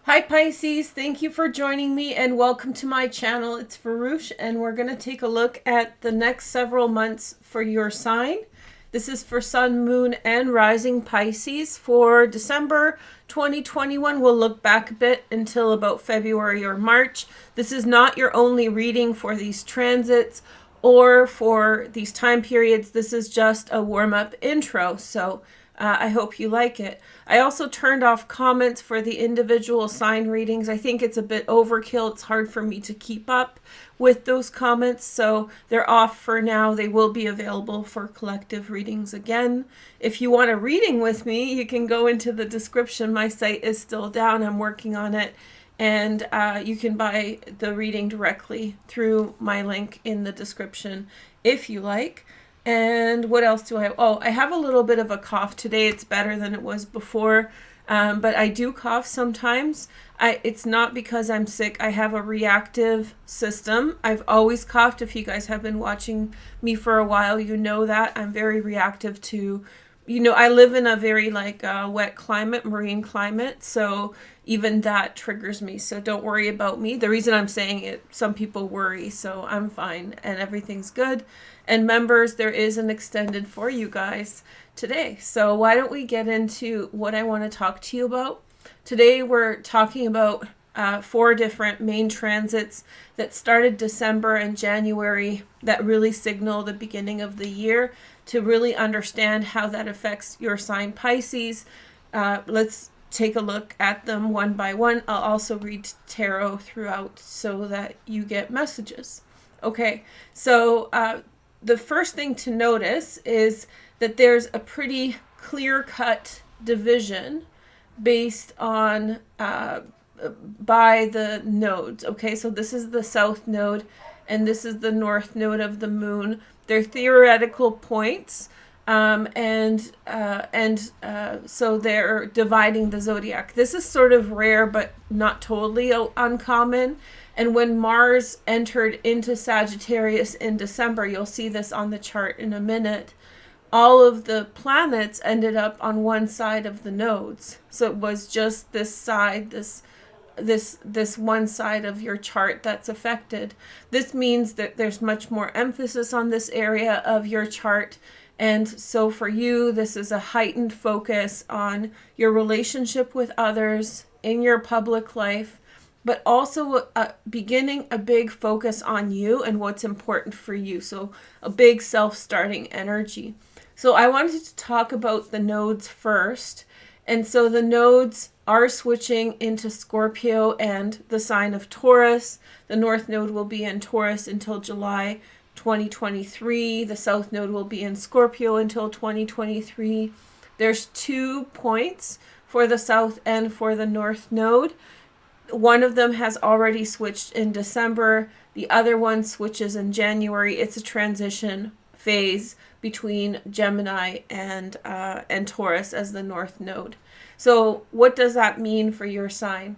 Hi Pisces, thank you for joining me and welcome to my channel. It's Veroosh and we're going to take a look at the next several months for your sign. This is for Sun, Moon, and Rising Pisces for December 2021. We'll look back a bit until about February or March. This is not your only reading for these transits or for these time periods. This is just a warm-up intro, so I hope you like it. I also turned off comments for the individual sign readings. I think it's a bit overkill. It's hard for me to keep up with those comments, so they're off for now. They will be available for collective readings again. If you want a reading with me, you can go into the description. My site is still down. I'm working on it. And you can buy the reading directly through my link in the description if you like. And what else do I have? Oh, I have a little bit of a cough today. It's better than it was before, but I do cough sometimes. It's not because I'm sick. I have a reactive system. I've always coughed. If you guys have been watching me for a while, you know that. I'm very reactive to, I live in a very wet climate, marine climate, so even that triggers me. So don't worry about me. The reason I'm saying it, some people worry, so I'm fine and everything's good. And members, there is an extended for you guys today. So why don't we get into what I want to talk to you about? Today we're talking about 4 different main transits that started December and January that really signal the beginning of the year. To really understand how that affects your sign Pisces, let's take a look at them one by one. I'll also read tarot throughout so that you get messages. Okay, so the first thing to notice is that there's a pretty clear-cut division based on by the nodes. Okay, so this is the south node and this is the north node of the moon. They're theoretical points, so they're dividing the zodiac. This is sort of rare, but not totally uncommon. And when Mars entered into Sagittarius in December, you'll see this on the chart in a minute, all of the planets ended up on one side of the nodes. So it was just this side, this one side of your chart that's affected. This means that there's much more emphasis on this area of your chart. And so for you, this is a heightened focus on your relationship with others in your public life, but also beginning a big focus on you and what's important for you. So a big self-starting energy. So I wanted to talk about the nodes first. And so the nodes are switching into Scorpio and the sign of Taurus. The north node will be in Taurus until July 2023. The south node will be in Scorpio until 2023. There's 2 points for the south and for the north node. One of them has already switched in December. The other one switches in January. It's a transition phase between Gemini and Taurus as the north node. So what does that mean for your sign?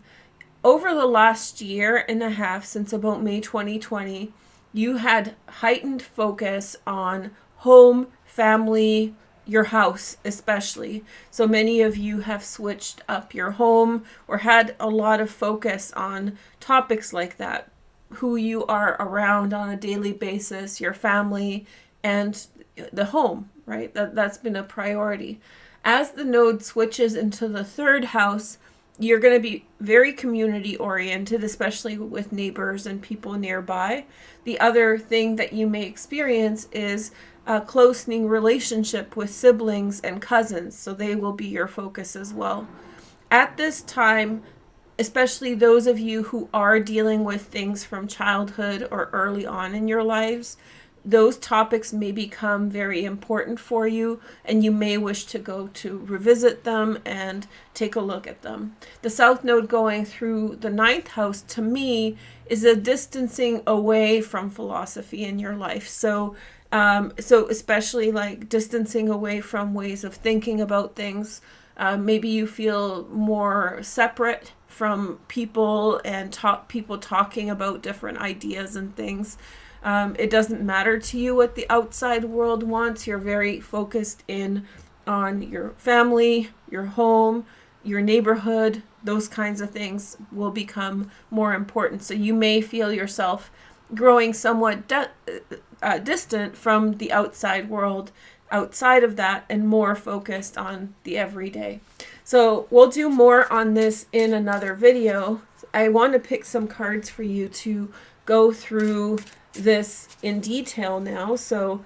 Over the last year and a half, since about May 2020, you had heightened focus on home, family, your house especially. So many of you have switched up your home or had a lot of focus on topics like that. Who you are around on a daily basis, your family, and the home, right? That's been a priority. As the node switches into the 3rd house, you're going to be very community oriented, especially with neighbors and people nearby. The other thing that you may experience is a close-knit relationship with siblings and cousins, so they will be your focus as well. At this time, especially those of you who are dealing with things from childhood or early on in your lives, those topics may become very important for you, and you may wish to go to revisit them and take a look at them. The south node going through the 9th house, to me, is a distancing away from philosophy in your life. So especially like distancing away from ways of thinking about things. Maybe you feel more separate from people and people talking about different ideas and things. It doesn't matter to you what the outside world wants. You're very focused in on your family, your home, your neighborhood, those kinds of things will become more important. So you may feel yourself growing somewhat distant from the outside world, outside of that, and more focused on the everyday. So we'll do more on this in another video. I want to pick some cards for you to go through this in detail now. So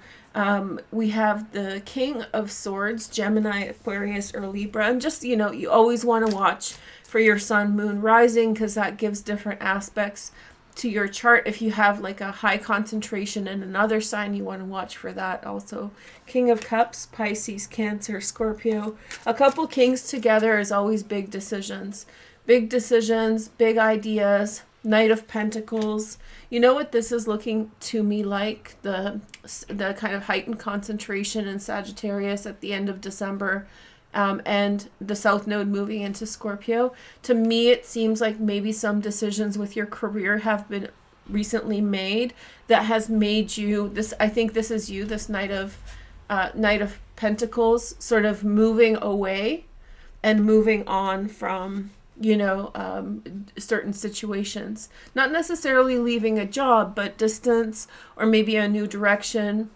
we have the King of Swords, Gemini, Aquarius, or Libra. And just, you know, you always want to watch for your sun, moon, rising, because that gives different aspects to your chart. If you have like a high concentration in another sign, you want to watch for that also. King of Cups, Pisces, Cancer, Scorpio. A couple kings together is always big decisions. Big decisions, big ideas. Knight of Pentacles. You know what this is looking to me like? The kind of heightened concentration in Sagittarius at the end of December, and the South Node moving into Scorpio. To me, it seems like maybe some decisions with your career have been recently made that has made you this. I think this is you, this Knight of Pentacles, sort of moving away and moving on from, you know, certain situations. Not necessarily leaving a job, but distance or maybe a new direction.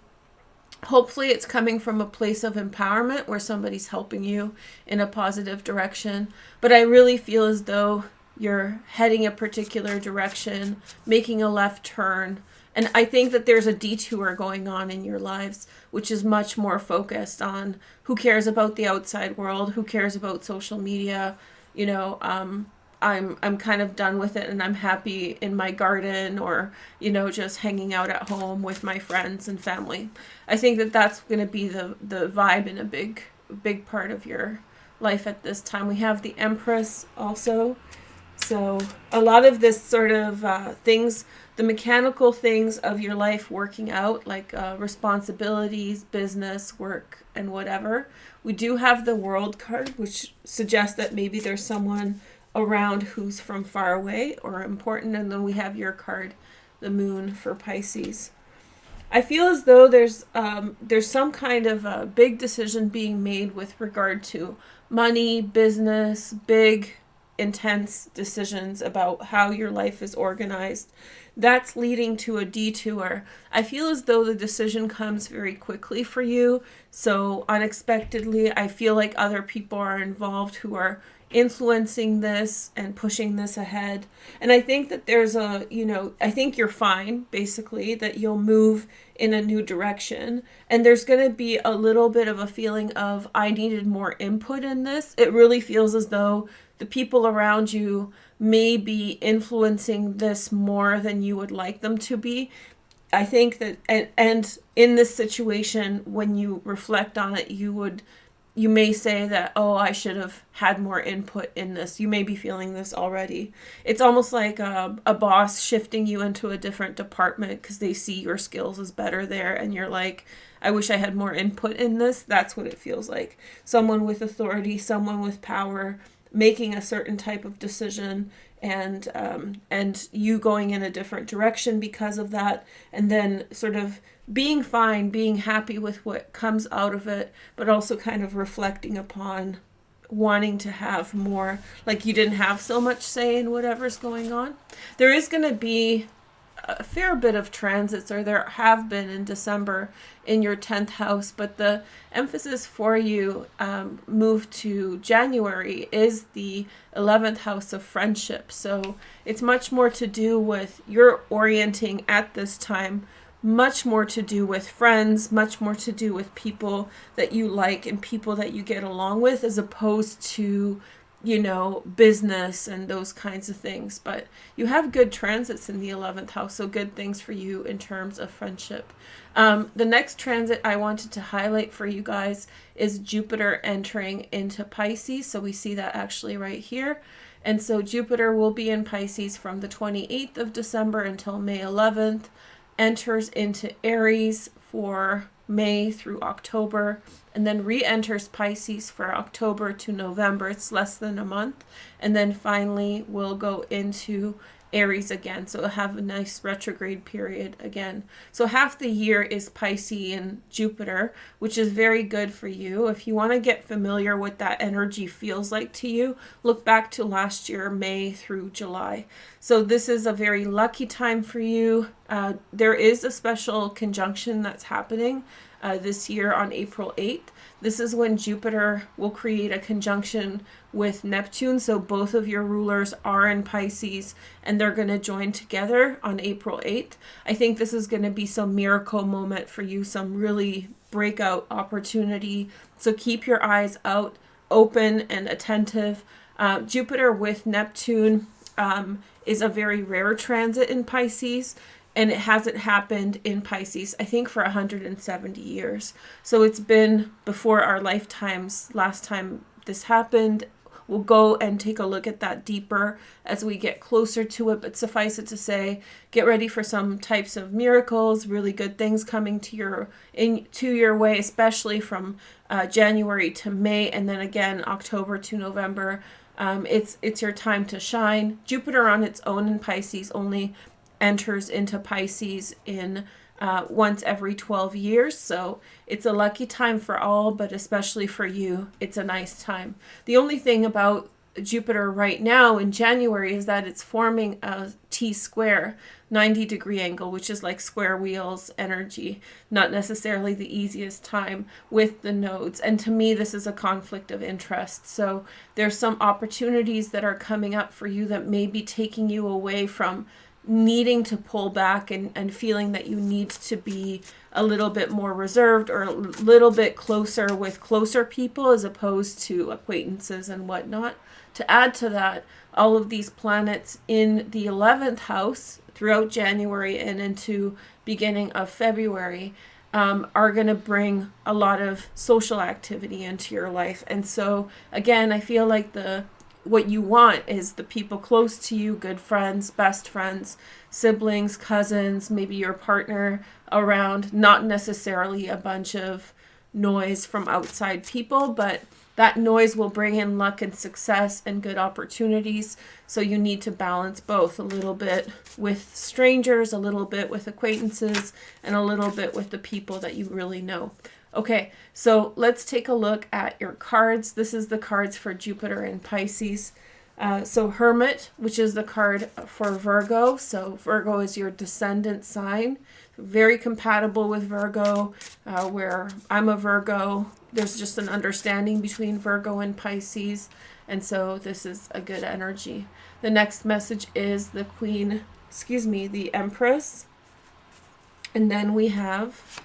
Hopefully it's coming from a place of empowerment where somebody's helping you in a positive direction. But I really feel as though you're heading a particular direction, making a left turn. And I think that there's a detour going on in your lives, which is much more focused on who cares about the outside world, who cares about social media. You know, I'm kind of done with it, and I'm happy in my garden, or, you know, just hanging out at home with my friends and family. I think that that's going to be the vibe in a big part of your life at this time. We have the Empress also. So a lot of this sort of things, the mechanical things of your life working out, like responsibilities, business, work, and whatever. We do have the World card, which suggests that maybe there's someone around who's from far away or important. And then we have your card, the Moon, for Pisces. I feel as though there's some kind of a big decision being made with regard to money, business, big, intense decisions about how your life is organized. That's leading to a detour. I feel as though the decision comes very quickly for you. So unexpectedly, I feel like other people are involved who are influencing this and pushing this ahead. And I think that there's a, you know, I think you're fine, basically, that you'll move in a new direction. And there's going to be a little bit of a feeling of, I needed more input in this. It really feels as though the people around you may be influencing this more than you would like them to be. I think that, and in this situation, when you reflect on it, you may say that, oh, I should have had more input in this. You may be feeling this already. It's almost like a boss shifting you into a different department because they see your skills as better there. And you're like, I wish I had more input in this. That's what it feels like. Someone with authority, someone with power, making a certain type of decision, and you going in a different direction because of that, and then sort of being fine, being happy with what comes out of it, but also kind of reflecting upon wanting to have more, like you didn't have so much say in whatever's going on. There is going to be a fair bit of transits, or there have been in December in your 10th house, but the emphasis for you move to January is the 11th house of friendship. So it's much more to do with your orienting at this time, much more to do with friends, much more to do with people that you like and people that you get along with, as opposed to, you know, business and those kinds of things. But you have good transits in the 11th house, so good things for you in terms of friendship. The next transit I wanted to highlight for you guys is Jupiter entering into Pisces. So we see that actually right here. And so Jupiter will be in Pisces from the 28th of December until May 11th, enters into Aries for May through October, and then re-enters Pisces for October to November. It's less than a month. And then finally will go into Aries again. So it'll have a nice retrograde period again. So half the year is Pisces and Jupiter, which is very good for you. If you want to get familiar what that energy feels like to you, look back to last year, May through July. So this is a very lucky time for you. There is a special conjunction that's happening this year on April 8th. This is when Jupiter will create a conjunction with Neptune. So both of your rulers are in Pisces and they're going to join together on April 8th. I think this is going to be some miracle moment for you, some really breakout opportunity. So keep your eyes out, open and attentive. Jupiter with Neptune is a very rare transit in Pisces. And it hasn't happened in Pisces, I think, for 170 years. So it's been before our lifetimes last time this happened. We'll go and take a look at that deeper as we get closer to it. But suffice it to say, get ready for some types of miracles, really good things coming to your way, especially from January to May, and then again October to November. It's your time to shine. Jupiter on its own in Pisces only enters into Pisces in once every 12 years. So it's a lucky time for all, but especially for you, it's a nice time. The only thing about Jupiter right now in January is that it's forming a T-square 90-degree angle, which is like square wheels energy, not necessarily the easiest time with the nodes. And to me, this is a conflict of interest. So there's some opportunities that are coming up for you that may be taking you away from needing to pull back and feeling that you need to be a little bit more reserved or a little bit closer with closer people as opposed to acquaintances and whatnot. To add to that, all of these planets in the 11th house throughout January and into beginning of February are going to bring a lot of social activity into your life. And so again, I feel like what you want is the people close to you, good friends, best friends, siblings, cousins, maybe your partner around, not necessarily a bunch of noise from outside people, but that noise will bring in luck and success and good opportunities. So you need to balance both, a little bit with strangers, a little bit with acquaintances, and a little bit with the people that you really know. Okay, so let's take a look at your cards. This is the cards for Jupiter and Pisces. So Hermit, which is the card for Virgo. So Virgo is your descendant sign. Very compatible with Virgo, where I'm a Virgo. There's just an understanding between Virgo and Pisces. And so this is a good energy. The next message is the the Empress. And then we have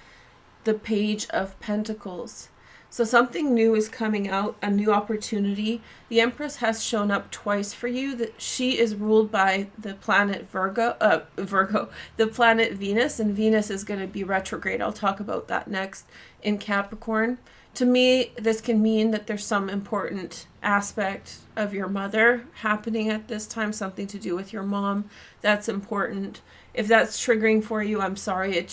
the Page of Pentacles. So something new is coming out, a new opportunity. The Empress has shown up twice for you. That she is ruled by the planet the planet Venus, and Venus is going to be retrograde. I'll talk about that next in Capricorn. To me, this can mean that there's some important aspect of your mother happening at this time, something to do with your mom. That's important. If that's triggering for you, I'm sorry.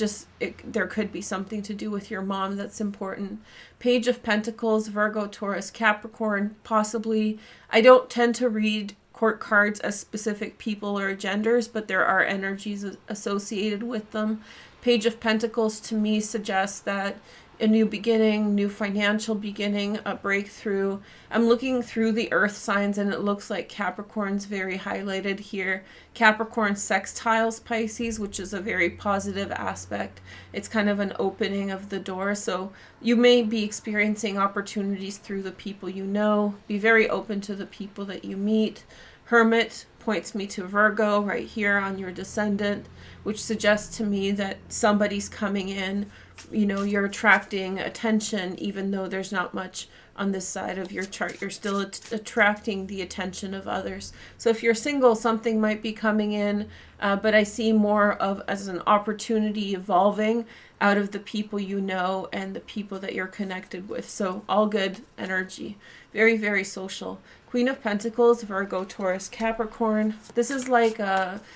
There could be something to do with your mom that's important. Page of Pentacles, Virgo, Taurus, Capricorn, possibly. I don't tend to read court cards as specific people or genders, but there are energies associated with them. Page of Pentacles to me suggests that a new beginning, new financial beginning, a breakthrough. I'm looking through the earth signs and it looks like Capricorn's very highlighted here. Capricorn sextiles Pisces, which is a very positive aspect. It's kind of an opening of the door. So you may be experiencing opportunities through the people you know. Be very open to the people that you meet. Hermit points me to Virgo right here on your descendant, which suggests to me that somebody's coming in. You're attracting attention, even though there's not much on this side of your chart. You're still attracting the attention of others. So if you're single, something might be coming in, but I see more of as an opportunity evolving out of the people you know and the people that you're connected with. So all good energy. Very, very social. Queen of Pentacles, Virgo, Taurus, Capricorn. This is like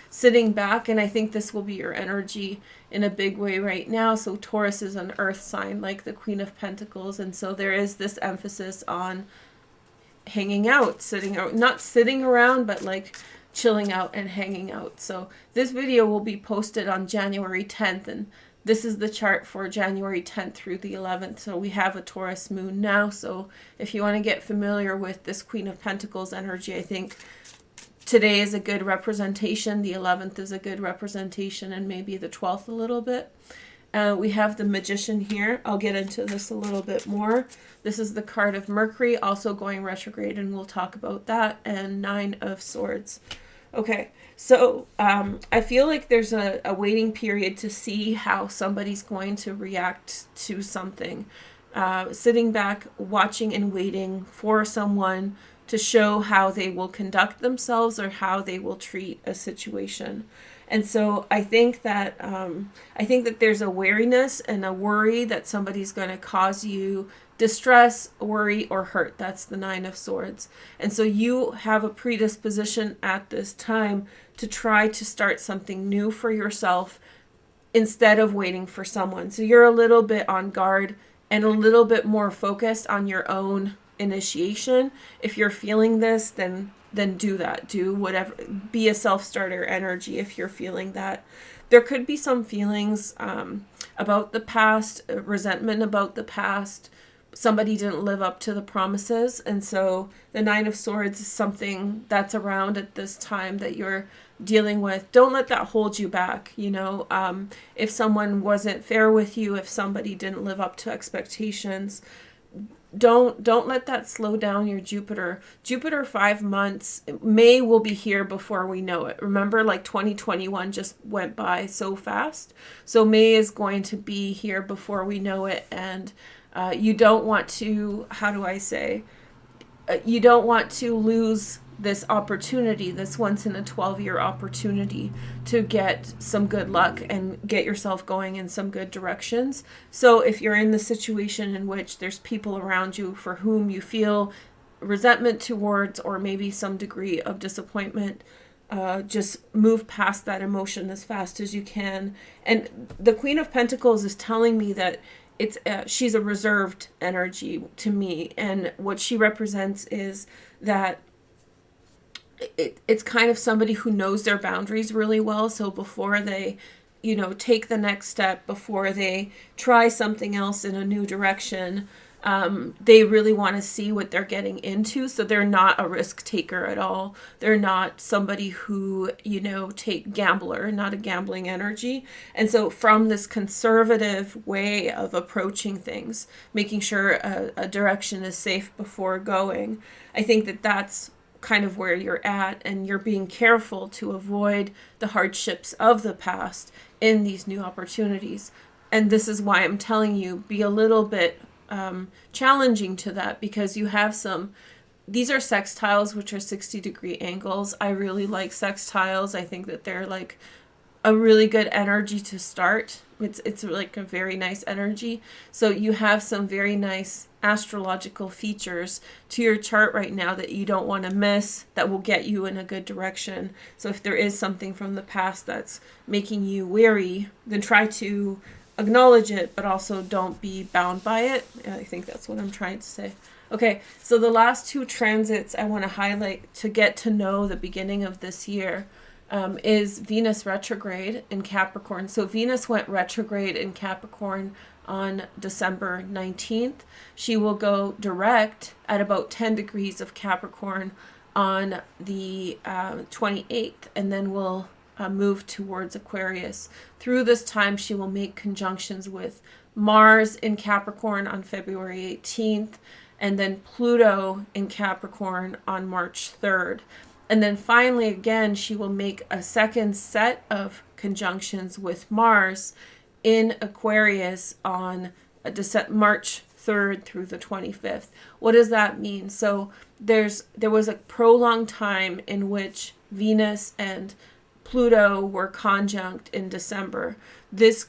sitting back, and I think this will be your energy in a big way right now. So Taurus is an earth sign like the Queen of Pentacles, and so there is this emphasis on hanging out, sitting out, not sitting around, but like chilling out and hanging out. So this video will be posted on January 10th, and this is the chart for January 10th through the 11th. So we have a Taurus moon now. So if you want to get familiar with this Queen of Pentacles energy, I think today is a good representation. The 11th is a good representation, and maybe the 12th a little bit. We have the Magician here. I'll get into this a little bit more. This is the card of Mercury, also going retrograde, and we'll talk about that. And 9 of Swords. Okay, so I feel like there's a waiting period to see how somebody's going to react to something. Sitting back, watching and waiting for someone to show how they will conduct themselves or how they will treat a situation. And so I think that there's a wariness and a worry that somebody's going to cause you distress, worry, or hurt. That's the 9 of Swords. And so you have a predisposition at this time to try to start something new for yourself instead of waiting for someone. So you're a little bit on guard and a little bit more focused on your own initiation. If you're feeling this, then do that. Do whatever. Be a self-starter energy if you're feeling that. There could be some feelings about the past, resentment about the past. Somebody didn't live up to the promises. And so the 9 of Swords is something that's around at this time that you're dealing with. Don't let that hold you back. You know, if someone wasn't fair with you, if somebody didn't live up to expectations, don't let that slow down your Jupiter. Jupiter 5 months, May will be here before we know it. Remember, like 2021 just went by so fast. So May is going to be here before we know it. And you don't want to, you don't want to lose this opportunity, this once in a 12-year opportunity to get some good luck and get yourself going in some good directions. So if you're in the situation in which there's people around you for whom you feel resentment towards, or maybe some degree of disappointment, just move past that emotion as fast as you can. And the Queen of Pentacles is telling me that she's a reserved energy to me, and what she represents is that it's kind of somebody who knows their boundaries really well. So before they, take the next step, before they try something else in a new direction, they really want to see what they're getting into. So they're not a risk taker at all. They're not somebody who, gambler, not a gambling energy. And so from this conservative way of approaching things, making sure a direction is safe before going, I think that that's kind of where you're at, and you're being careful to avoid the hardships of the past in these new opportunities. And this is why I'm telling you, be a little bit challenging to that, because you have these are sextiles, which are 60-degree angles. I really like sextiles. I think that they're like a really good energy to start. It's like a very nice energy. So you have some very nice astrological features to your chart right now that you don't want to miss, that will get you in a good direction. So if there is something from the past that's making you weary, then try to acknowledge it, but also don't be bound by it. I think that's what I'm trying to say. Okay, so the last 2 transits I want to highlight to get to know the beginning of this year is Venus retrograde in Capricorn. So Venus went retrograde in Capricorn on December 19th. She will go direct at about 10 degrees of Capricorn on the 28th, and then will move towards Aquarius. Through this time, she will make conjunctions with Mars in Capricorn on February 18th, and then Pluto in Capricorn on March 3rd. And then finally, again, she will make a second set of conjunctions with Mars in Aquarius on March 3rd through the 25th. What does that mean? So there was a prolonged time in which Venus and Pluto were conjunct in December. This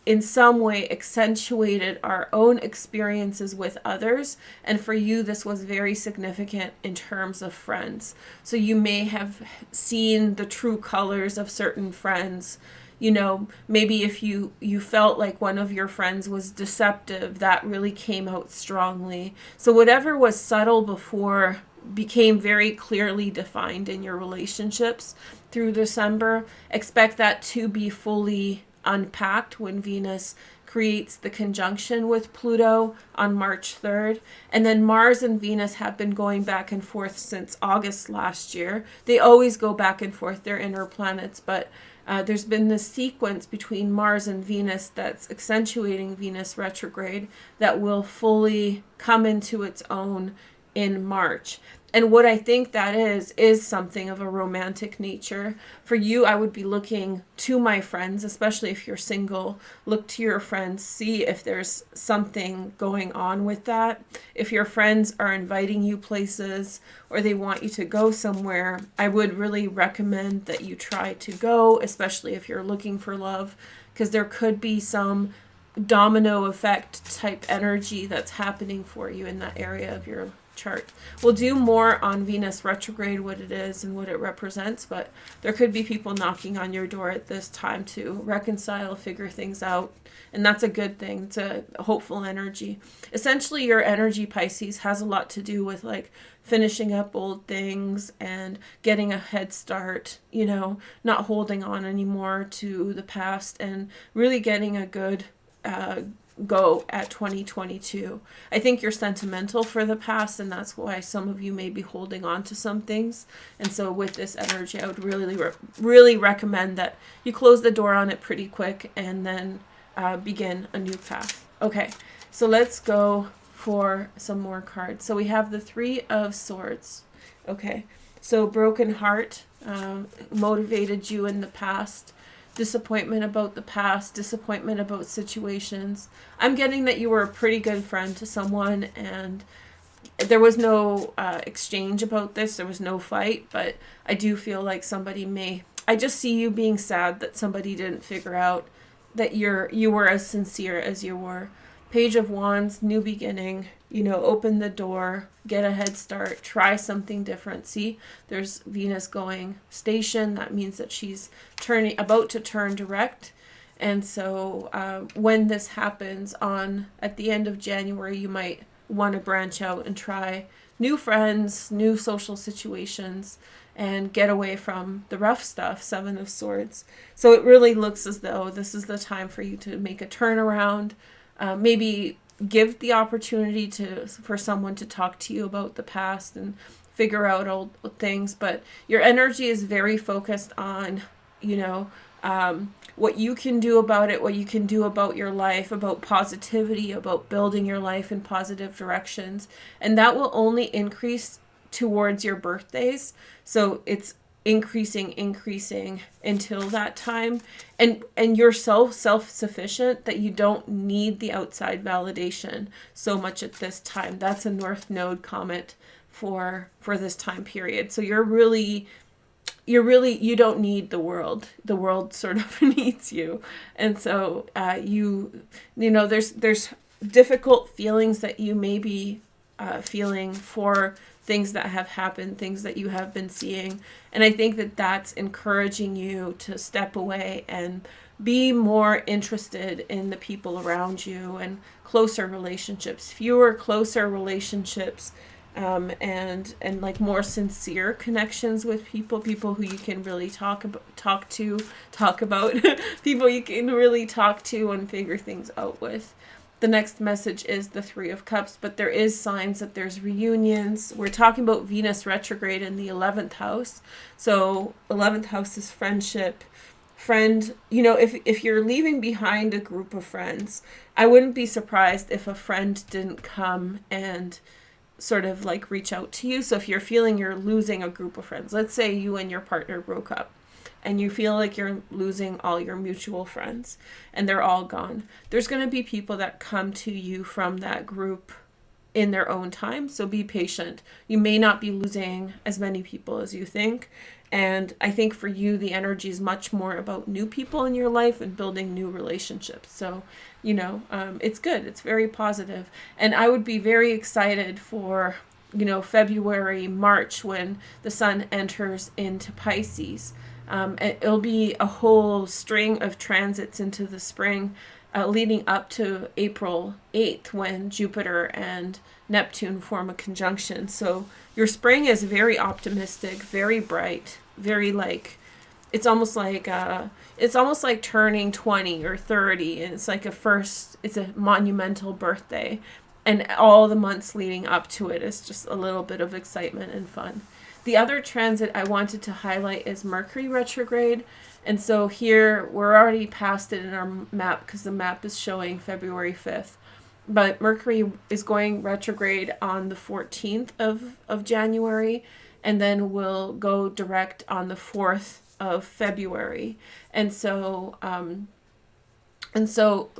in some way accentuated our own experiences with others. And for you, this was very significant in terms of friends. So you may have seen the true colors of certain friends. Maybe if you felt like one of your friends was deceptive, that really came out strongly. So whatever was subtle before became very clearly defined in your relationships through December. Expect that to be fully unpacked when Venus creates the conjunction with Pluto on March 3rd. And then Mars and Venus have been going back and forth since August last year. They always go back and forth, they're inner planets, but there's been this sequence between Mars and Venus that's accentuating Venus retrograde that will fully come into its own in March. And what I think that is something of a romantic nature. For you, I would be looking to my friends, especially if you're single. Look to your friends, see if there's something going on with that. If your friends are inviting you places or they want you to go somewhere, I would really recommend that you try to go, especially if you're looking for love, because there could be some domino effect type energy that's happening for you in that area of your chart. We'll do more on Venus retrograde, what it is and what it represents, but there could be people knocking on your door at this time to reconcile, figure things out, and that's a good thing. It's a hopeful energy. Essentially, your energy, Pisces, has a lot to do with like finishing up old things and getting a head start, you know, not holding on anymore to the past and really getting a good go at 2022. I think you're sentimental for the past, and that's why some of you may be holding on to some things. And so with this energy, I would really recommend that you close the door on it pretty quick and then begin a new path. Okay, so let's go for some more cards. So we have the Three of Swords. Okay, so broken heart motivated you in the past. Disappointment about the past, disappointment about situations. I'm getting that you were a pretty good friend to someone and there was no exchange about this. There was no fight, but I do feel like I just see you being sad that somebody didn't figure out that you were as sincere as you were. Page of Wands, new beginning, you know, open the door, get a head start, try something different. See, there's Venus going station. That means that she's about to turn direct. And so when this happens at the end of January, you might want to branch out and try new friends, new social situations, and get away from the rough stuff. Seven of Swords. So it really looks as though this is the time for you to make a turnaround. Maybe give the opportunity for someone to talk to you about the past and figure out old things, but your energy is very focused on, you know, what you can do about it, what you can do about your life, about positivity, about building your life in positive directions, and that will only increase towards your birthdays. So it's increasing until that time, and you're so self-sufficient that you don't need the outside validation so much at this time. That's a North Node comment for this time period. So you don't need the world sort of needs you. And so you know there's difficult feelings that you may be feeling for things that have happened, things that you have been seeing. And I think that that's encouraging you to step away and be more interested in the people around you and closer relationships, fewer closer relationships, and like more sincere connections with people who you can really talk about, people you can really talk to and figure things out with. The next message is the Three of Cups, but there is signs that there's reunions. We're talking about Venus retrograde in the 11th house. So 11th house is friendship. You know, if you're leaving behind a group of friends, I wouldn't be surprised if a friend didn't come and sort of like reach out to you. So if you're feeling you're losing a group of friends, let's say you and your partner broke up, and you feel like you're losing all your mutual friends and they're all gone, there's going to be people that come to you from that group in their own time. So be patient. You may not be losing as many people as you think. And I think for you, the energy is much more about new people in your life and building new relationships. So, you know, it's good. It's very positive. And I would be very excited for, you know, February, March, when the sun enters into Pisces. It'll be a whole string of transits into the spring. leading up to April 8th, when Jupiter and Neptune form a conjunction. So your spring is very optimistic, very bright, very like, it's almost like turning 20 or 30, and it's like it's a monumental birthday, and all the months leading up to it is just a little bit of excitement and fun. The other transit I wanted to highlight is Mercury retrograde. And so here we're already past it in our map because the map is showing February 5th. But Mercury is going retrograde on the 14th of January, and then will go direct on the 4th of February. And so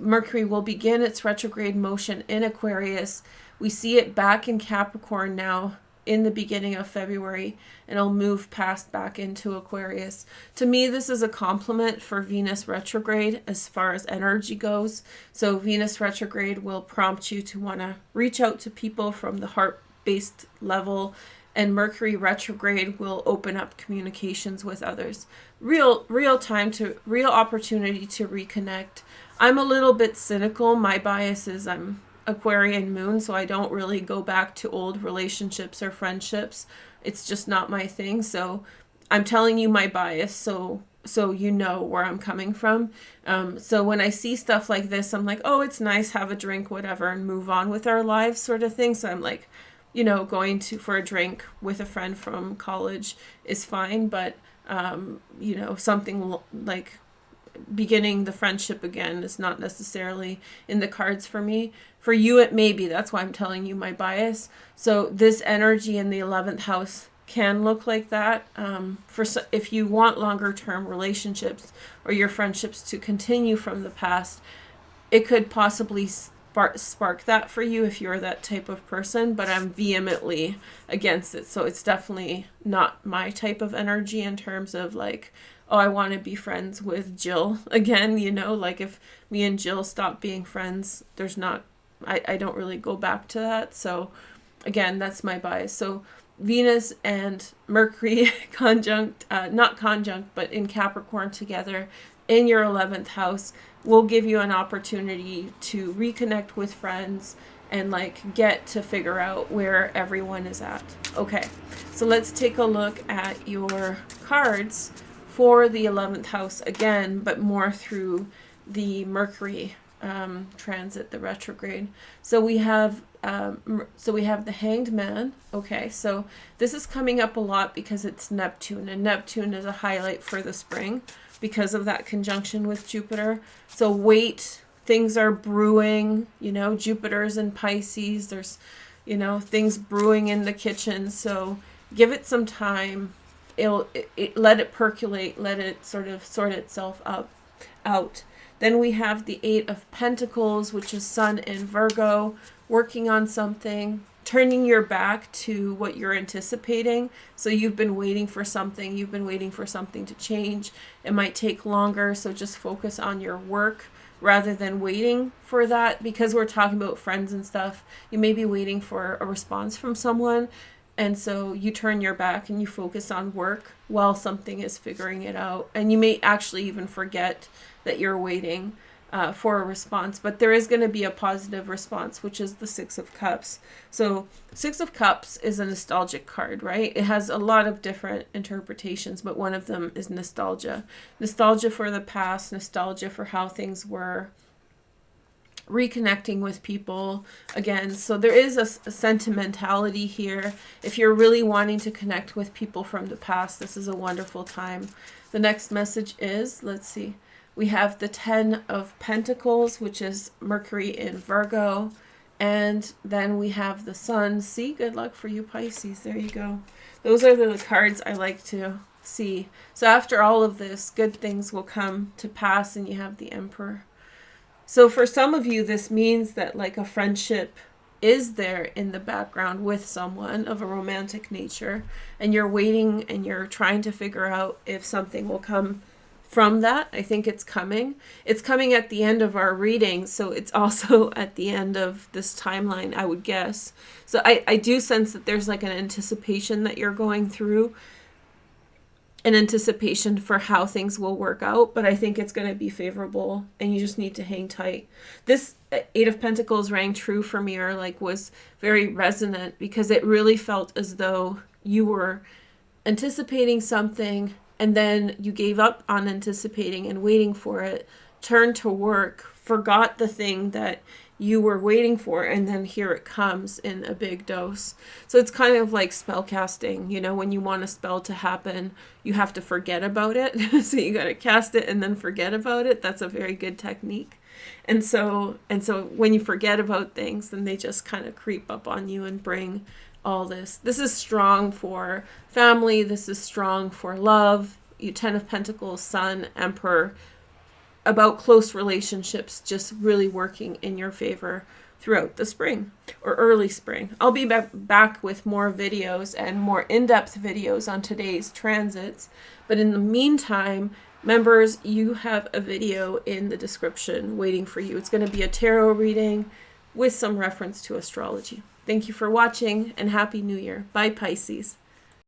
Mercury will begin its retrograde motion in Aquarius. We see it back in Capricorn now in the beginning of February, and it'll move past back into Aquarius. To me, this is a compliment for Venus retrograde as far as energy goes. So Venus retrograde will prompt you to want to reach out to people from the heart-based level, and Mercury retrograde will open up communications with others. Real opportunity to reconnect. I'm a little bit cynical. My bias is I'm Aquarian moon, so I don't really go back to old relationships or friendships. It's just not my thing. So I'm telling you my bias, so you know where I'm coming from. So when I see stuff like this, I'm like, oh, it's nice, have a drink, whatever, and move on with our lives, sort of thing. So I'm like, going for a drink with a friend from college is fine, but something like beginning the friendship again is not necessarily in the cards for me. For you, it may be. That's why I'm telling you my bias. So this energy in the 11th house can look like that. If you want longer term relationships or your friendships to continue from the past, it could possibly spark that for you if you're that type of person, but I'm vehemently against it. So it's definitely not my type of energy in terms of like, oh, I want to be friends with Jill again, like if me and Jill stop being friends, I don't really go back to that. So again, that's my bias. So Venus and Mercury not conjunct, but in Capricorn together in your 11th house will give you an opportunity to reconnect with friends and like get to figure out where everyone is at. Okay, so let's take a look at your cards for the 11th house again, but more through the Mercury transit, the retrograde. So we have the Hanged Man. Okay, so this is coming up a lot because it's Neptune, and Neptune is a highlight for the spring because of that conjunction with Jupiter. So wait, things are brewing, Jupiter's in Pisces, there's, things brewing in the kitchen. So give it some time. Let it percolate, let it sort of sort itself out. Then we have the 8 of Pentacles, which is Sun in Virgo, working on something, turning your back to what you're anticipating. So you've been waiting for something to change. It might take longer, so just focus on your work rather than waiting for that, because we're talking about friends and stuff. You may be waiting for a response from someone, and so you turn your back and you focus on work while something is figuring it out. And you may actually even forget that you're waiting for a response, but there is going to be a positive response, which is the 6 of Cups. So 6 of Cups is a nostalgic card, right? It has a lot of different interpretations, but one of them is nostalgia. Nostalgia for the past, nostalgia for how things were, reconnecting with people again. So there is a sentimentality here. If you're really wanting to connect with people from the past, this is a wonderful time. The next message is, let's see, we have the 10 of Pentacles, which is Mercury in Virgo. And then we have the Sun. See, good luck for you, Pisces. There you go. Those are the cards I like to see. So after all of this, good things will come to pass, and you have the Emperor. So for some of you, this means that like a friendship is there in the background with someone of a romantic nature, and you're waiting and you're trying to figure out if something will come from that. I think it's coming. It's coming at the end of our reading, so it's also at the end of this timeline, I would guess. So I do sense that there's like an anticipation that you're going through. in anticipation for how things will work out, but I think it's going to be favorable and you just need to hang tight. This Eight of Pentacles rang true for me, or like was very resonant, because it really felt as though you were anticipating something and then you gave up on anticipating and waiting for it, turned to work, forgot the thing that you were waiting for, and then here it comes in a big dose. So it's kind of like spell casting, you know, when you want a spell to happen, you have to forget about it. So you got to cast it and then forget about it. That's a very good technique. And so when you forget about things, then they just kind of creep up on you and bring all this. This is strong for family. This is strong for love. You Ten of Pentacles, Sun, Emperor, about close relationships just really working in your favor throughout the spring or early spring. I'll be back with more videos and more in-depth videos on today's transits. But in the meantime, members, you have a video in the description waiting for you. It's going to be a tarot reading with some reference to astrology. Thank you for watching and Happy New Year. Bye, Pisces.